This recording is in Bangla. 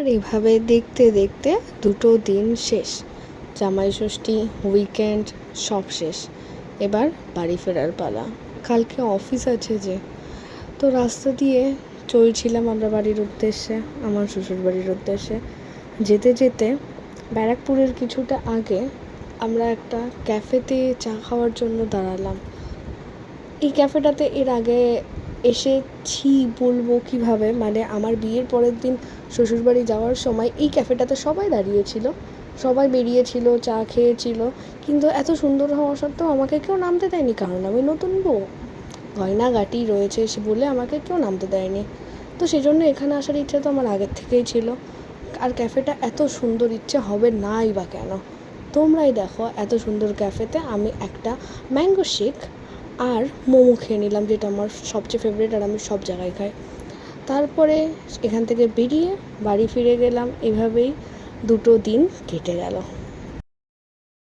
আর এভাবে দেখতে দেখতে দুটো দিন শেষ, জামাই ষষ্ঠী, উইকেন্ড সব শেষ। এবার বাড়ি ফেরার পালা। কালকে অফিস আছে যে, তো রাস্তা দিয়ে চলছিলাম আমরা বাড়ির উদ্দেশ্যে, আমার শ্বশুর বাড়ির উদ্দেশ্যে। যেতে যেতে ব্যারাকপুরের কিছুটা আগে আমরা একটা ক্যাফেতে চা খাওয়ার জন্য দাঁড়ালাম। এই ক্যাফেটাতে এর আগে এসেছি বলবো কিভাবে, মানে আমার বিয়ের পরের দিন শ্বশুরবাড়ি যাওয়ার সময় এই ক্যাফেটাতে সবাই দাঁড়িয়েছিল, সবাই বেরিয়েছিল, চা খেয়েছিল, কিন্তু এত সুন্দর হওয়া সত্ত্বেও আমাকে কেউ নামতে দেয়নি, কারণ আমি নতুন বউ, গয়নাগাটি রয়েছে সে বলে আমাকে কেউ নামতে দেয়নি। তো সেই জন্য এখানে আসার ইচ্ছে তো আমার আগের থেকেই ছিল, আর ক্যাফেটা এত সুন্দর, ইচ্ছে হবে নাই বা কেন। তোমরাই দেখো, এত সুন্দর ক্যাফেতে আমি একটা ম্যাঙ্গো শেক আর মোমো খেয়ে নিলাম, যেটা আমার সবচেয়ে ফেভারিট আর আমি সব জায়গায় খাই। তারপরে এখান থেকে বেরিয়ে বাড়ি ফিরে গেলাম। এভাবেই দুটো দিন কেটে গেল।